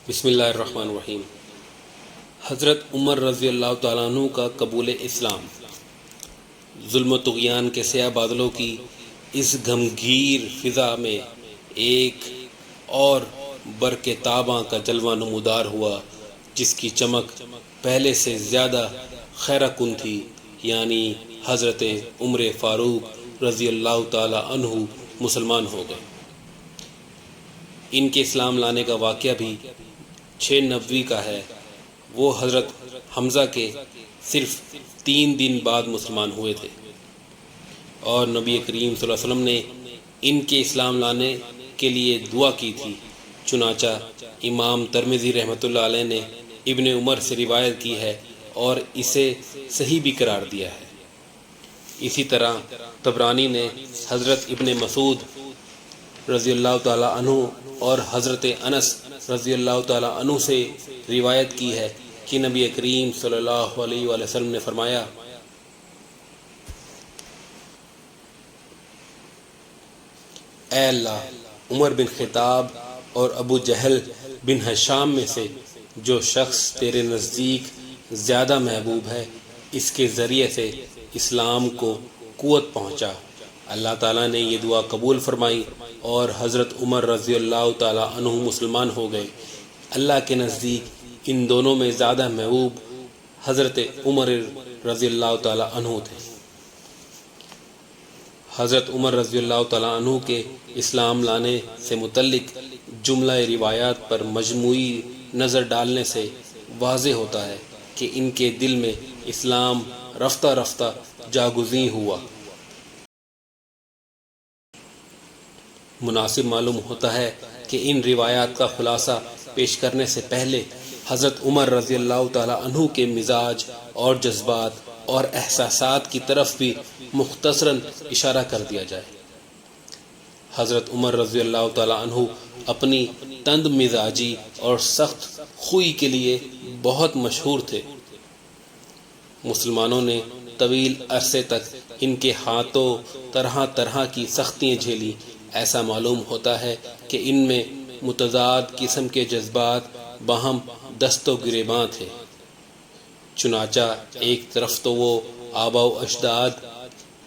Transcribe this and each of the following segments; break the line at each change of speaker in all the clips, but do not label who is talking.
بسم اللہ الرحمن الرحیم۔ حضرت عمر رضی اللہ تعالیٰ عنہ کا قبول اسلام۔ ظلم و طغیان کے سیاہ بادلوں کی اس غمگیر فضا میں ایک اور برق تاباں کا جلوہ نمودار ہوا، جس کی چمک پہلے سے زیادہ خیرہ کن تھی، یعنی حضرت عمر فاروق رضی اللہ تعالیٰ عنہ مسلمان ہو گئے۔ ان کے اسلام لانے کا واقعہ بھی 6 نبوی کا ہے۔ وہ حضرت حمزہ کے صرف 3 دن بعد مسلمان ہوئے تھے، اور نبی کریم صلی اللہ علیہ وسلم نے ان کے اسلام لانے کے لیے دعا کی تھی۔ چنانچہ امام ترمذی رحمۃ اللہ علیہ نے ابن عمر سے روایت کی ہے اور اسے صحیح بھی قرار دیا ہے۔ اسی طرح طبرانی نے حضرت ابن مسعود رضی اللہ تعالیٰ عنہ اور حضرت انس رضی اللہ تعالیٰ عنہ سے روایت کی ہے کہ نبی کریم صلی اللہ علیہ وآلہ وسلم نے فرمایا، اے اللہ، عمر بن خطاب اور ابو جہل بن ہشام میں سے جو شخص تیرے نزدیک زیادہ محبوب ہے، اس کے ذریعے سے اسلام کو قوت پہنچا۔ اللہ تعالیٰ نے یہ دعا قبول فرمائی اور حضرت عمر رضی اللہ تعالیٰ عنہ مسلمان ہو گئے۔ اللہ کے نزدیک ان دونوں میں زیادہ محبوب حضرت عمر رضی اللہ تعالیٰ عنہ تھے۔ حضرت عمر رضی اللہ تعالیٰ عنہ کے اسلام لانے سے متعلق جملہ روایات پر مجموعی نظر ڈالنے سے واضح ہوتا ہے کہ ان کے دل میں اسلام رفتہ رفتہ جاگزیں ہوا۔ مناسب معلوم ہوتا ہے کہ ان روایات کا خلاصہ پیش کرنے سے پہلے حضرت عمر رضی اللہ تعالیٰ عنہ کے مزاج اور جذبات اور احساسات کی طرف بھی مختصراً اشارہ کر دیا جائے۔ حضرت عمر رضی اللہ تعالیٰ عنہ اپنی تند مزاجی اور سخت خوئی کے لیے بہت مشہور تھے۔ مسلمانوں نے طویل عرصے تک ان کے ہاتھوں طرح طرح کی سختیاں جھیلی۔ ایسا معلوم ہوتا ہے کہ ان میں متضاد قسم کے جذبات باہم دست و گریباں تھے۔ چنانچہ ایک طرف تو وہ آباء و اجداد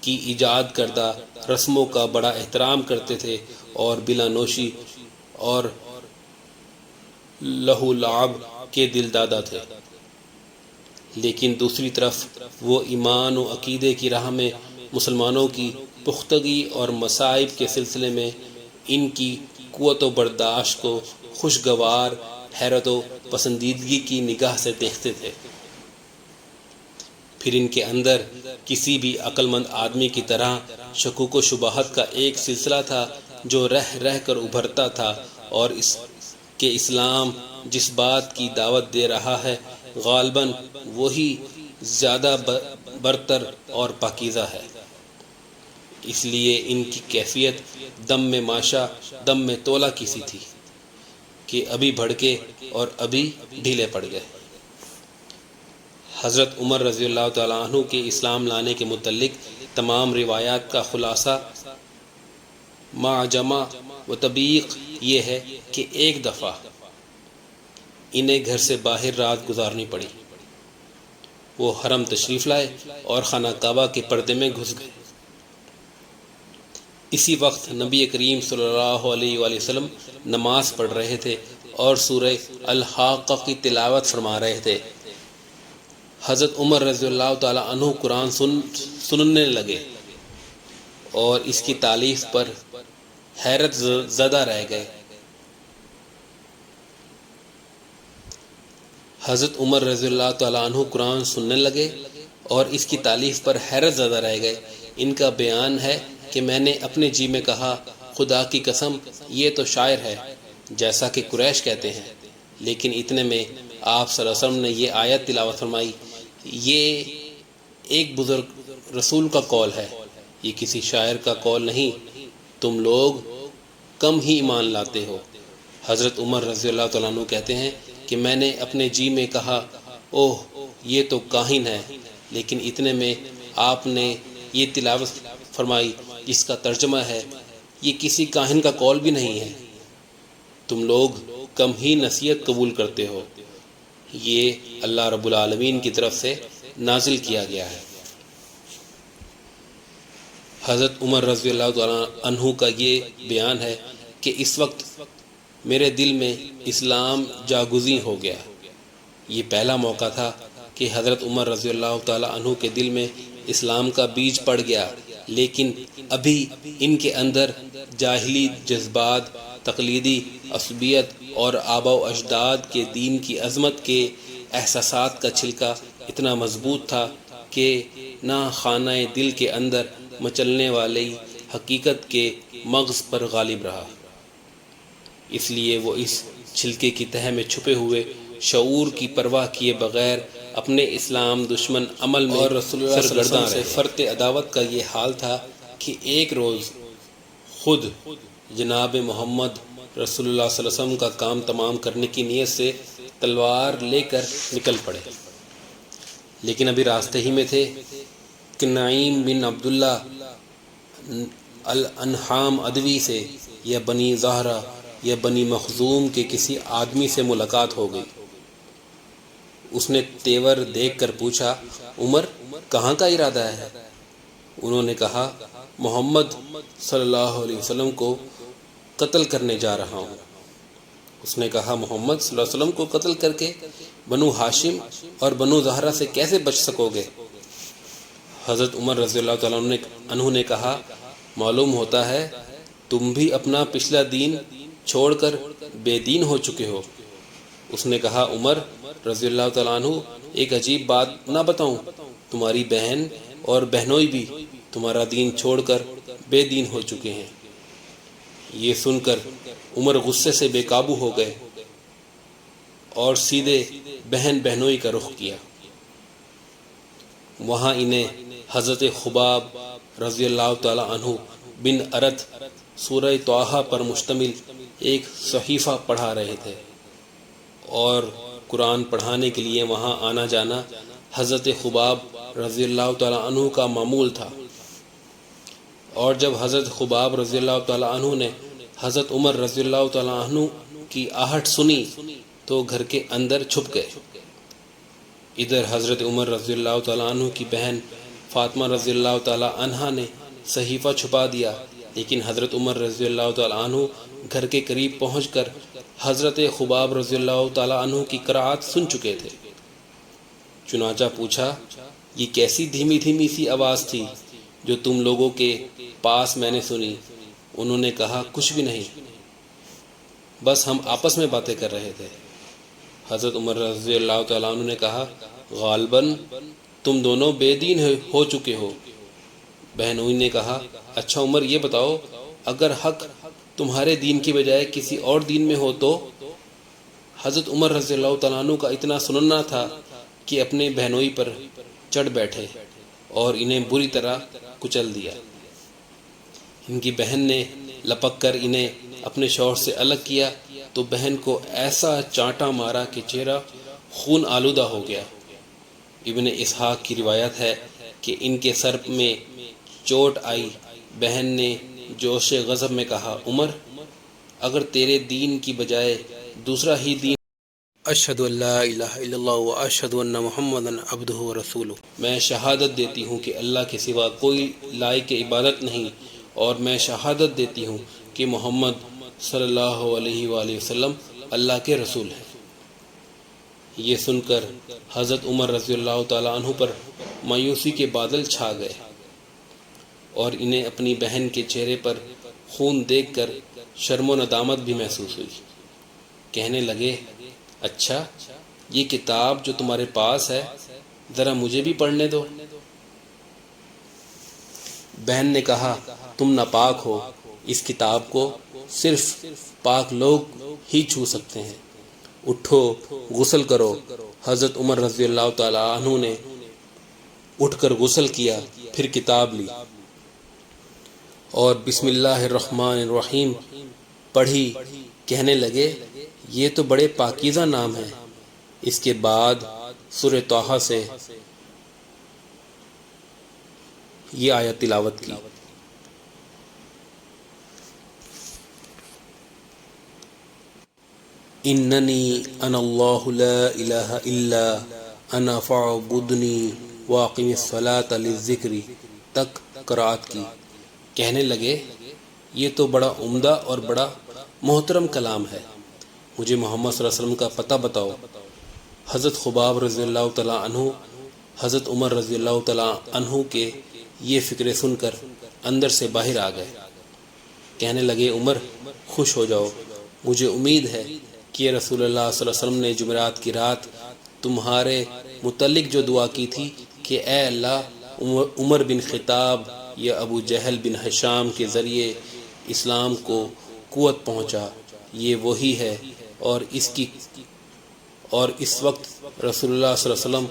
کی ایجاد کردہ رسموں کا بڑا احترام کرتے تھے اور بلا نوشی اور لہو لعب کے دل دادا تھے، لیکن دوسری طرف وہ ایمان و عقیدے کی راہ میں مسلمانوں کی پختگی اور مصائب کے سلسلے میں ان کی قوت و برداشت کو خوشگوار حیرت و پسندیدگی کی نگاہ سے دیکھتے تھے۔ پھر ان کے اندر کسی بھی عقل مند آدمی کی طرح شکوک و شبہات کا ایک سلسلہ تھا جو رہ رہ کر ابھرتا تھا، اور اس کے اسلام جس بات کی دعوت دے رہا ہے غالباً وہی زیادہ برتر اور پاکیزہ ہے۔ اس لیے ان کی کیفیت دم میں ماشا دم میں تولا کی سی تھی کہ ابھی بھڑکے اور ابھی ڈھیلے پڑ گئے۔ حضرت عمر رضی اللہ تعالیٰ عنہ کے اسلام لانے کے متعلق تمام روایات کا خلاصہ مع جمع و تبیق یہ ہے کہ ایک دفعہ انہیں گھر سے باہر رات گزارنی پڑی۔ وہ حرم تشریف لائے اور خانہ کعبہ کے پردے میں گھس گئے۔ اسی وقت نبی کریم صلی اللہ علیہ وآلہ وسلم نماز پڑھ رہے تھے اور سورہ الحاقہ کی تلاوت فرما رہے تھے۔ حضرت عمر رضی اللہ تعالیٰ عنہ قرآن سننے لگے اور اس کی تالیف پر حیرت زدہ رہ گئے۔ حضرت عمر رضی اللہ تعالیٰ عنہ قرآن سننے لگے اور اس کی تالیف پر حیرت زدہ رہ گئے۔ ان کا بیان ہے کہ میں نے اپنے جی میں کہا، خدا کی قسم یہ تو شاعر ہے، جیسا کہ قریش کہتے ہیں۔ لیکن اتنے میں آپ صلی اللہ علیہ وسلم نے یہ آیت تلاوت فرمائی، یہ ایک بزرگ رسول کا قول ہے، یہ کسی شاعر کا قول نہیں، تم لوگ کم ہی ایمان لاتے ہو۔ حضرت عمر رضی اللہ تعالیٰ عنہ کہتے ہیں کہ میں نے اپنے جی میں کہا، اوہ یہ تو کاہن ہے، لیکن اتنے میں آپ نے یہ تلاوت فرمائی جس کا ترجمہ ہے، یہ کسی کاہن کا قول بھی نہیں ہے، تم لوگ کم ہی نصیحت قبول کرتے ہو۔ یہ اللہ رب العالمین کی طرف سے نازل کیا گیا ہے۔ حضرت عمر رضی اللہ تعالیٰ عنہ کا یہ بیان ہے کہ اس وقت میرے دل میں اسلام جاگزیں ہو گیا۔ یہ پہلا موقع تھا کہ حضرت عمر رضی اللہ تعالیٰ عنہ کے دل میں اسلام کا بیج پڑ گیا، لیکن ابھی ان کے اندر جاہلی جذبات، تقلیدی عصبیت اور آباء و اجداد کے دین کی عظمت کے احساسات کا چھلکا اتنا مضبوط تھا کہ نہ خانہ دل کے اندر مچلنے والی حقیقت کے مغز پر غالب رہا۔ اس لیے وہ اس چھلکے کی تہہ میں چھپے ہوئے شعور کی پرواہ کیے بغیر اپنے اسلام دشمن عمل میں اور رسول اللہ صلی اللہ علیہ وسلم سے فرط عداوت کا یہ حال تھا کہ ایک روز خود جناب محمد رسول اللہ صلی اللہ علیہ وسلم کا کام تمام کرنے کی نیت سے تلوار لے کر نکل پڑے، لیکن ابھی راستے ہی میں تھے کہ نعیم بن عبداللہ الانحام ادوی سے یا بنی زہرہ یا بنی مخزوم کے کسی آدمی سے ملاقات ہو گئی۔ اس نے تیور دیکھ کر پوچھا، عمر کہاں کا ارادہ ہے؟ انہوں نے کہا، محمد صلی اللہ علیہ وسلم کو قتل کرنے جا رہا ہوں۔ اس نے کہا، محمد صلی اللہ علیہ وسلم کو قتل کر کے بنو ہاشم اور بنو زہرہ سے کیسے بچ سکو گے؟ حضرت عمر رضی اللہ تعالیٰ عنہ نے کہا، معلوم ہوتا ہے تم بھی اپنا پچھلا دین چھوڑ کر بے دین ہو چکے ہو۔ اس نے کہا، عمر رضی اللہ تعالیٰ عنہ ایک عجیب بات نہ بتاؤں، تمہاری بہن اور بہنوئی بھی تمہارا دین چھوڑ کر بے دین ہو چکے ہیں۔ یہ سن کر عمر غصے سے بے قابو ہو گئے اور سیدھے بہن بہنوئی کا رخ کیا۔ وہاں انہیں حضرت خباب رضی اللہ تعالی عنہ بن ارت سورہ طٰہٰ پر مشتمل ایک صحیفہ پڑھا رہے تھے، اور قرآن پڑھانے کے لیے وہاں آنا جانا حضرت خباب رضی اللہ تعالی عنہ کا معمول تھا۔ اور جب حضرت خباب رضی اللہ تعالی عنہ نے حضرت عمر رضی اللہ تعالی عنہ کی آہٹ سنی تو گھر کے اندر چھپ گئے۔ ادھر حضرت عمر رضی اللہ تعالی عنہ کی بہن فاطمہ رضی اللہ تعالی عنہا نے صحیفہ چھپا دیا، لیکن حضرت عمر رضی اللہ تعالی عنہ گھر کے قریب پہنچ کر حضرت خباب رضی اللہ تعالی عنہ کی قرأت سن چکے تھے۔ چنانچہ پوچھا، یہ کیسی دھیمی دھیمی سی آواز تھی جو تم لوگوں کے پاس میں نے سنی؟ انہوں نے کہا، کچھ بھی نہیں، بس ہم آپس میں باتیں کر رہے تھے۔ حضرت عمر رضی اللہ تعالیٰ عنہ نے کہا، غالباً تم دونوں بے دین ہو چکے ہو۔ بہنوئی نے کہا، اچھا عمر یہ بتاؤ، اگر حق تمہارے دین کی بجائے کسی اور دین میں ہو تو؟ حضرت عمر رضی اللہ تعالیٰ عنہ کا اتنا سننا تھا کہ اپنے بہنوئی پر چڑھ بیٹھے اور انہیں بری طرح کچل دیا۔ ان کی بہن نے لپک کر انہیں اپنے شوہر سے الگ کیا تو بہن کو ایسا چانٹا مارا کہ چہرہ خون آلودہ ہو گیا۔ ابن اسحاق کی روایت ہے کہ ان کے سر میں چوٹ آئی۔ بہن نے جوش غضب میں کہا، عمر اگر تیرے دین کی بجائے دوسرا ہی دین، اشہد ان لا الہ الا اللہ و اشہد ان محمدا عبدہ و رسولہ، میں شہادت دیتی ہوں کہ اللہ کے سوا کوئی لائق عبادت نہیں، اور میں شہادت دیتی ہوں کہ محمد صلی اللہ علیہ وآلہ وسلم اللہ کے رسول ہیں۔ یہ سن کر حضرت عمر رضی اللہ تعالیٰ عنہ پر مایوسی کے بادل چھا گئے، اور انہیں اپنی بہن کے چہرے پر خون دیکھ کر شرم و ندامت بھی محسوس ہوئی۔ کہنے لگے، اچھا یہ کتاب جو تمہارے پاس ہے ذرا مجھے بھی پڑھنے دو۔ بہن نے کہا، تم ناپاک ہو، اس کتاب کو صرف پاک لوگ ہی چھو سکتے ہیں، اٹھو غسل کرو۔ حضرت عمر رضی اللہ تعالیٰ عنہ نے اٹھ کر غسل کیا، پھر کتاب لی اور بسم اللہ الرحمن الرحیم پڑھی۔ کہنے لگے، یہ تو بڑے پاکیزہ نام ہے۔ اس کے بعد سورہ طٰہٰ سے یہ آیت تلاوت کی، اننی انا اللہ لا الہ الا انا فاعبدنی واقم الصلاۃ للذکر تک قرأت کی۔ کہنے لگے یہ تو بڑا عمدہ اور بڑا محترم کلام ہے، مجھے محمد صلی اللہ علیہ وسلم کا پتہ بتاؤ۔ حضرت خباب رضی اللہ تعالیٰ عنہ حضرت عمر رضی اللہ تعالیٰ عنہ کے یہ فکرے سن کر اندر سے باہر آ گئے۔ کہنے لگے عمر خوش ہو جاؤ، مجھے امید ہے کہ رسول اللہ صلی اللہ علیہ وسلم نے جمعرات کی رات تمہارے متعلق جو دعا کی تھی کہ اے اللہ عمر بن خطاب یا ابو جہل بن ہشام کے ذریعے اسلام کو قوت پہنچا، یہ وہی ہے، اور اس وقت رسول اللہ صلی اللہ علیہ وسلم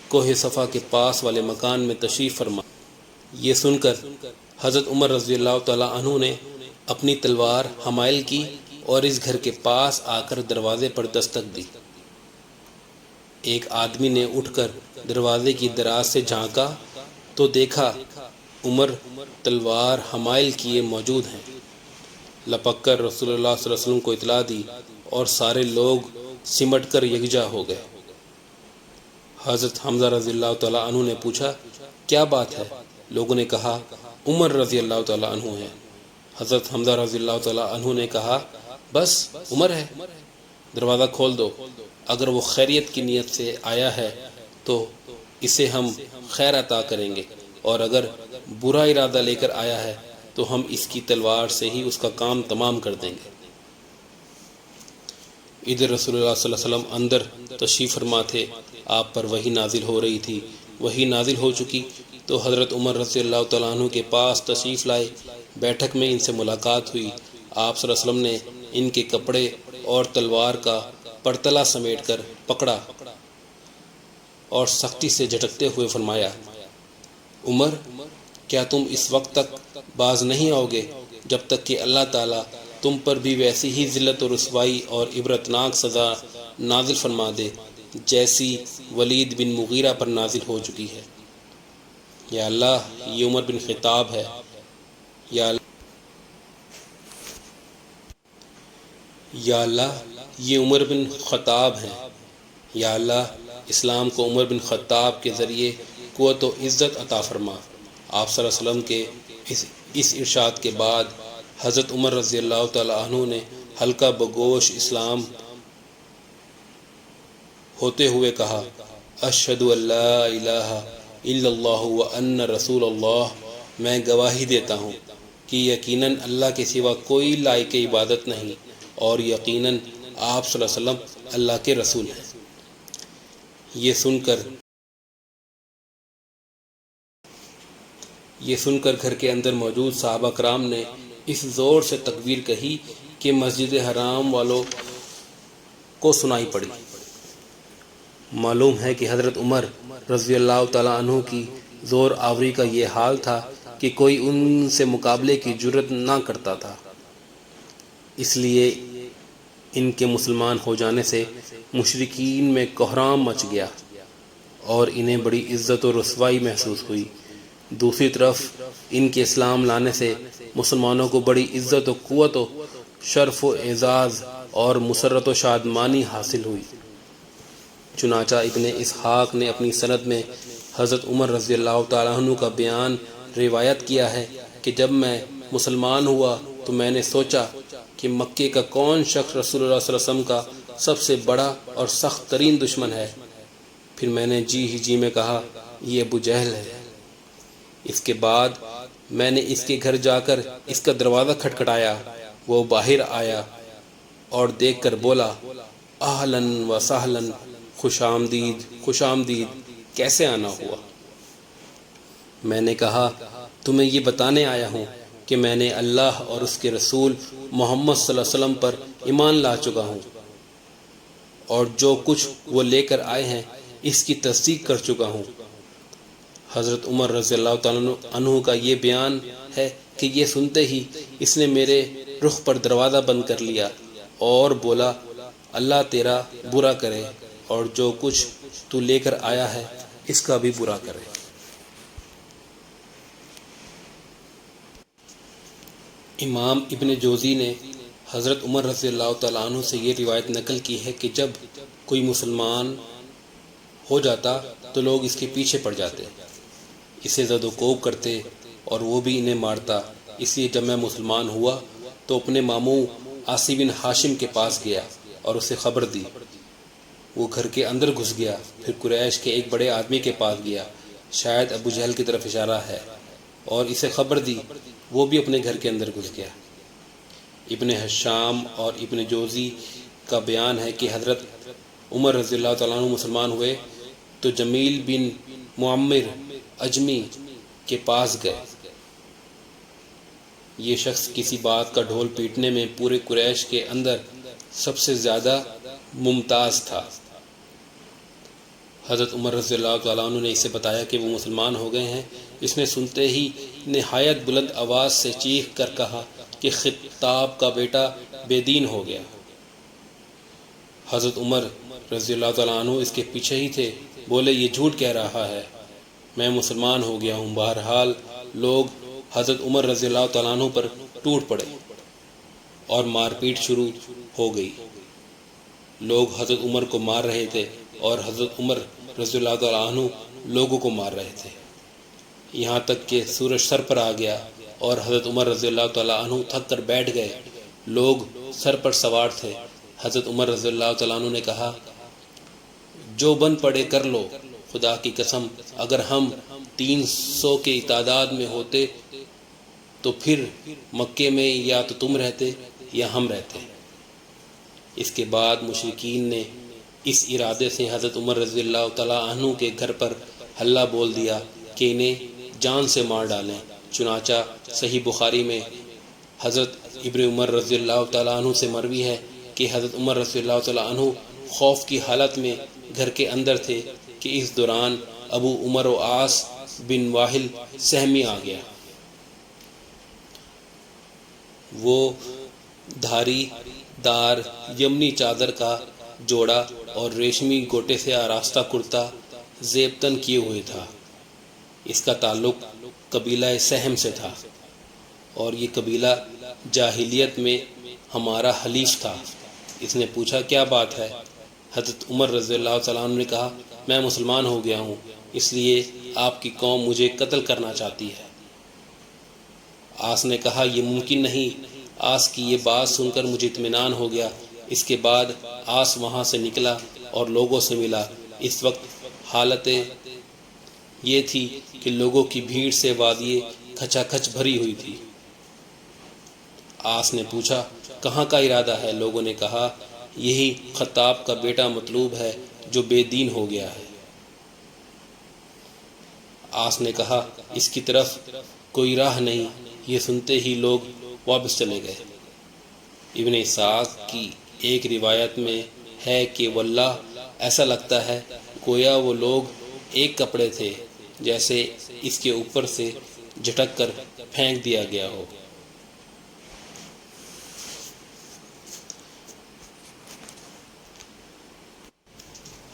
کوہ صفا کے پاس والے مکان میں تشریف فرما۔ یہ سن کر حضرت عمر رضی اللہ تعالیٰ عنہ نے اپنی تلوار حمائل کی اور اس گھر کے پاس آ کر دروازے پر دستک دی۔ ایک آدمی نے اٹھ کر دروازے کی دراز سے جھانکا تو دیکھا عمر تلوار حمائل کیے موجود ہیں۔ لپک کر رسول اللہ صلی اللہ علیہ وسلم کو اطلاع دی اور سارے لوگ سمٹ کر یکجا ہو گئے۔ حضرت حمزہ رضی اللہ تعالیٰ عنہ نے پوچھا کیا بات ہے؟ لوگوں نے کہا عمر رضی اللہ تعالیٰ عنہ ہے۔ حضرت حمزہ رضی اللہ تعالیٰ عنہ نے کہا بس عمر ہے، دروازہ کھول دو، اگر وہ خیریت کی نیت سے آیا ہے تو اسے ہم خیر عطا کریں گے، اور اگر برا ارادہ لے کر آیا ہے تو ہم اس کی تلوار سے ہی اس کا کام تمام کر دیں گے۔ ادھر رسول اللہ صلی اللہ علیہ وسلم اندر تشریف فرما تھے، آپ پر وحی نازل ہو رہی تھی۔ وحی نازل ہو چکی تو حضرت عمر رضی اللہ تعالیٰ عنہ کے پاس تشریف لائے۔ بیٹھک میں ان سے ملاقات ہوئی۔ آپ صلی اللہ علیہ وسلم نے ان کے کپڑے اور تلوار کا پرتلا سمیٹ کر پکڑا اور سختی سے جھٹکتے ہوئے فرمایا عمر کیا تم اس وقت تک باز نہیں آؤ گے جب تک کہ اللہ تعالیٰ تم پر بھی ویسی ہی ذلت و رسوائی اور عبرتناک سزا نازل فرما دے جیسی ولید بن مغیرہ پر نازل ہو چکی ہے۔ یا اللہ یہ عمر بن خطاب ہے، یا اللہ یہ عمر بن خطاب ہیں، یا اللہ اسلام کو عمر بن خطاب کے ذریعے قوت و عزت عطا فرما۔ آپ صلی اللہ علیہ وسلم کے اس ارشاد کے بعد حضرت عمر رضی اللہ تعالیٰ عنہ نے ہلکا بگوش اسلام ہوتے ہوئے کہا اشہد ان لا الہ الا اللہ وان رسول اللہ، میں گواہی دیتا ہوں کہ یقیناً اللہ کے سوا کوئی لائق عبادت نہیں، اور یقیناً آپ صلی اللہ علیہ وسلم اللہ کے رسول ہیں۔ یہ سن کر گھر کے اندر موجود صحابہ کرام نے اس زور سے تکبیر کہی کہ مسجد حرام والوں کو سنائی پڑی۔ معلوم ہے کہ حضرت عمر رضی اللہ تعالیٰ عنہ کی زور آوری کا یہ حال تھا کہ کوئی ان سے مقابلے کی جرت نہ کرتا تھا، اس لیے ان کے مسلمان ہو جانے سے مشرکین میں کوہرام مچ گیا اور انہیں بڑی عزت و رسوائی محسوس ہوئی۔ دوسری طرف ان کے اسلام لانے سے مسلمانوں کو بڑی عزت و قوت و شرف و اعزاز اور مسرت و شادمانی حاصل ہوئی۔ چنانچہ ابن اسحاق نے اپنی سند میں حضرت عمر رضی اللہ تعالیٰ عنہ کا بیان روایت کیا ہے کہ جب میں مسلمان ہوا تو میں نے سوچا کہ مکے کا کون شخص رسول اللہ صلی اللہ علیہ وسلم کا سب سے بڑا اور سخت ترین دشمن ہے؟ پھر میں نے جی میں کہا یہ ابو جہل ہے۔ اس کے بعد میں نے اس کے گھر جا کر اس کا دروازہ کھٹکھٹایا، وہ باہر آیا اور دیکھ کر بولا اہلاً و سہلاً، خوش آمدید، کیسے آنا ہوا؟ میں نے کہا تمہیں یہ بتانے آیا ہوں کہ میں نے اللہ اور اس کے رسول محمد صلی اللہ علیہ وسلم پر ایمان لا چکا ہوں، اور جو کچھ وہ لے کر آئے ہیں اس کی تصدیق کر چکا ہوں۔ حضرت عمر رضی اللہ تعالیٰ عنہ کا یہ بیان ہے کہ یہ سنتے ہی اس نے میرے رخ پر دروازہ بند کر لیا اور بولا اللہ تیرا برا کرے اور جو کچھ تو لے کر آیا ہے اس کا بھی برا کرے۔ امام ابن جوزی نے حضرت عمر رضی اللہ تعالیٰ عنہ سے یہ روایت نقل کی ہے کہ جب کوئی مسلمان ہو جاتا تو لوگ اس کے پیچھے پڑ جاتے، اسے زد و کوب کرتے اور وہ بھی انہیں مارتا۔ اس لیے جب میں مسلمان ہوا تو اپنے ماموں عاصی بن ہاشم کے پاس گیا اور اسے خبر دی۔ وہ گھر کے اندر گھس گیا، پھر قریش کے ایک بڑے آدمی کے پاس گیا، شاید ابو جہل کی طرف اشارہ ہے، اور اسے خبر دی۔ وہ بھی اپنے گھر کے اندر گھس گیا۔ ابن حشام اور ابن جوزی کا بیان ہے کہ حضرت عمر رضی اللہ تعالیٰ عنہ مسلمان ہوئے تو جمیل بن معمر اجمی کے پاس گئے۔ یہ شخص کسی بات کا ڈھول پیٹنے میں پورے قریش کے اندر سب سے زیادہ ممتاز تھا۔ حضرت عمر رضی اللہ تعالیٰ عنہ نے اسے بتایا کہ وہ مسلمان ہو گئے ہیں۔ اس نے سنتے ہی نہایت بلند آواز سے چیخ کر کہا کہ خطاب کا بیٹا بے دین ہو گیا۔ حضرت عمر رضی اللہ تعالیٰ عنہ اس کے پیچھے ہی تھے، بولے یہ جھوٹ کہہ رہا ہے، میں مسلمان ہو گیا ہوں۔ بہرحال لوگ حضرت عمر رضی اللہ تعالیٰ عنہ پر ٹوٹ پڑے اور مار پیٹ شروع ہو گئی۔ لوگ حضرت عمر کو مار رہے تھے اور حضرت عمر رضی اللہ تعالیٰ عنہ لوگوں کو مار رہے تھے، یہاں تک کہ سورج سر پر آ گیا اور حضرت عمر رضی اللہ تعالیٰ عنہ تھک کر بیٹھ گئے۔ لوگ سر پر سوار تھے۔ حضرت عمر رضی اللہ تعالیٰ عنہ نے کہا جو بن پڑے کر لو، خدا کی قسم اگر ہم 300 کی تعداد میں ہوتے تو پھر مکے میں یا تو تم رہتے یا ہم رہتے۔ اس کے بعد مشرکین نے اس ارادے سے حضرت عمر رضی اللہ تعالیٰ عنہ کے گھر پر حلہ بول دیا کہ انہیں جان سے مار ڈالیں۔ چنانچہ صحیح بخاری میں حضرت ابن عمر رضی اللہ تعالیٰ عنہ سے مروی ہے کہ حضرت عمر رضی اللہ تعالیٰ عنہ خوف کی حالت میں گھر کے اندر تھے کہ اس دوران ابو عمر و عاص بن واہل سہمی آ گیا۔ وہ دھاری دار یمنی چادر کا جوڑا اور ریشمی گوٹے سے آراستہ کرتا زیبتن کیے ہوئے تھا۔ اس کا تعلق قبیلہ سہم سے تھا اور یہ قبیلہ جاہلیت میں ہمارا حلیف تھا۔ اس نے پوچھا کیا بات ہے؟ حضرت عمر رضی اللہ تعالیٰ عنہ نے کہا میں مسلمان ہو گیا ہوں، اس لیے آپ کی قوم مجھے قتل کرنا چاہتی ہے۔ آس نے کہا یہ ممکن نہیں۔ آس کی یہ بات سن کر مجھے اطمینان ہو گیا۔ اس کے بعد آس وہاں سے نکلا اور لوگوں سے ملا۔ اس وقت حالت یہ تھی کہ لوگوں کی بھیڑ سے وادی کھچا کھچ بھری ہوئی تھی۔ آس نے پوچھا کہاں کا ارادہ ہے؟ لوگوں نے کہا یہی خطاب کا بیٹا مطلوب ہے جو بے دین ہو گیا ہے۔ آس نے کہا اس کی طرف کوئی راہ نہیں۔ یہ سنتے ہی لوگ واپس چلے گئے۔ ابن اسحاق کی ایک روایت میں ہے کہ واللہ ایسا لگتا ہے گویا وہ لوگ ایک کپڑے تھے جیسے اس کے اوپر سے جھٹک کر پھینک دیا گیا ہو۔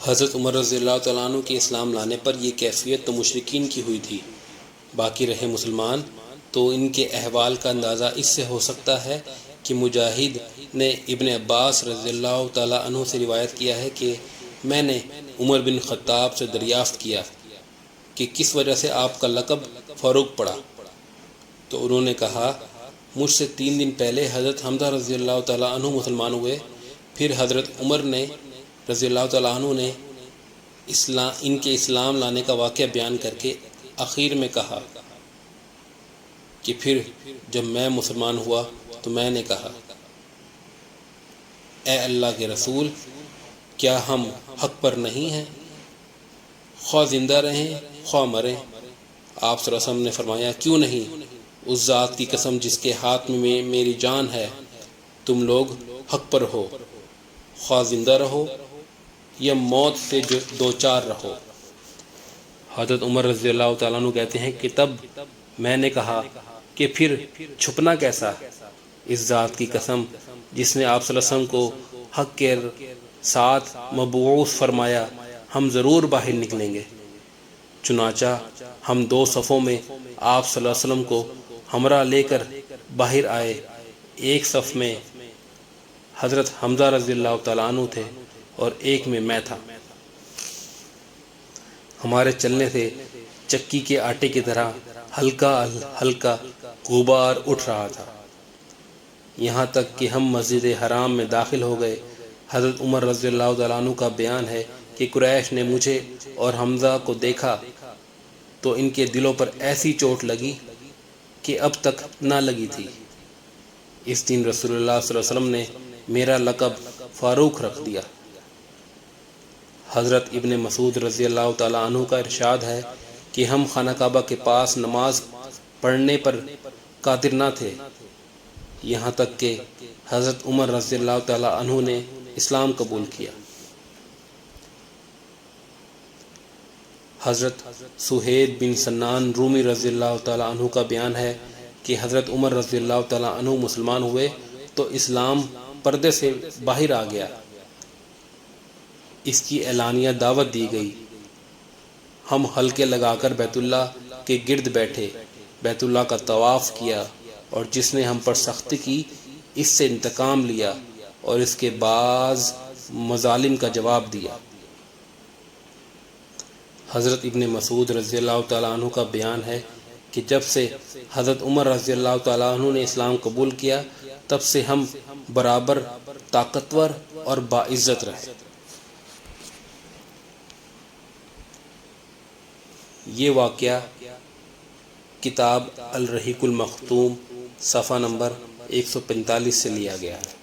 حضرت عمر رضی اللہ تعالیٰ عنہ کے اسلام لانے پر یہ کیفیت تو مشرکین کی ہوئی تھی، باقی رہے مسلمان تو ان کے احوال کا اندازہ اس سے ہو سکتا ہے کہ مجاہد نے ابن عباس رضی اللہ تعالیٰ عنہ سے روایت کیا ہے کہ میں نے عمر بن خطاب سے دریافت کیا کہ کس وجہ سے آپ کا لقب فاروق پڑا، تو انہوں نے کہا مجھ سے 3 دن پہلے حضرت حمزہ رضی اللہ تعالیٰ عنہ مسلمان ہوئے، پھر حضرت عمر نے رضی اللہ تعالیٰ عنہ نے ان کے اسلام لانے کا واقعہ بیان کر کے آخر میں کہا کہ پھر جب میں مسلمان ہوا تو میں نے کہا اے اللہ کے رسول کیا ہم حق پر نہیں ہیں، خواہ زندہ رہیں خواہ مریں؟ آپ صلی اللہ علیہ وسلم نے فرمایا کیوں نہیں، اس ذات کی قسم جس کے ہاتھ میں میری جان ہے، تم لوگ حق پر ہو، خواہ زندہ رہو یا موت سے دوچار رہو۔ حضرت عمر رضی اللہ تعالیٰ عنہ کہتے ہیں کہ تب میں نے کہا کہ پھر چھپنا کیسا؟ اس ذات کی قسم جس نے آپ صلی اللہ علیہ وسلم کو حق کے ساتھ مبعوث فرمایا، ہم ضرور باہر نکلیں گے۔ چنانچہ ہم 2 صفوں میں آپ صلی اللہ علیہ وسلم کو ہمراہ لے کر باہر آئے۔ ایک صف میں حضرت حمزہ رضی اللہ تعالیٰ عنہ تھے اور ایک میں میں تھا۔ ہمارے چلنے سے چکی کے آٹے کی طرح ہلکا ہلکا غبار اٹھ رہا تھا، یہاں تک کہ ہم مسجد حرام میں داخل ہو گئے۔ حضرت عمر رضی اللہ تعالیٰ عنہ کا بیان ہے کہ قریش نے مجھے اور حمزہ کو دیکھا تو ان کے دلوں پر ایسی چوٹ لگی کہ اب تک نہ لگی تھی۔ اس دن رسول اللہ صلی اللہ علیہ وسلم نے میرا لقب فاروق رکھ دیا۔ حضرت ابن مسعود رضی اللہ تعالیٰ عنہ کا ارشاد ہے کہ ہم خانہ کعبہ کے پاس نماز پڑھنے پر قادر نہ تھے، یہاں تک کہ حضرت عمر رضی اللہ تعالیٰ عنہ نے اسلام قبول کیا۔ حضرت سہید بن سنان رومی رضی اللہ تعالیٰ عنہ کا بیان ہے کہ حضرت عمر رضی اللہ تعالیٰ عنہ مسلمان ہوئے تو اسلام پردے سے باہر آ گیا، اس کی اعلانیہ دعوت دی گئی۔ ہم حلقے لگا کر بیت اللہ کے گرد بیٹھے، بیت اللہ کا طواف کیا، اور جس نے ہم پر سختی کی اس سے انتقام لیا اور اس کے بعض مظالم کا جواب دیا۔ حضرت ابن مسعود رضی اللہ تعالیٰ عنہ کا بیان ہے کہ جب سے حضرت عمر رضی اللہ تعالیٰ عنہ نے اسلام قبول کیا تب سے ہم برابر طاقتور اور باعزت رہے۔ یہ واقعہ کتاب الرحیق المختوم صفحہ نمبر 145 سے لیا گیا ہے۔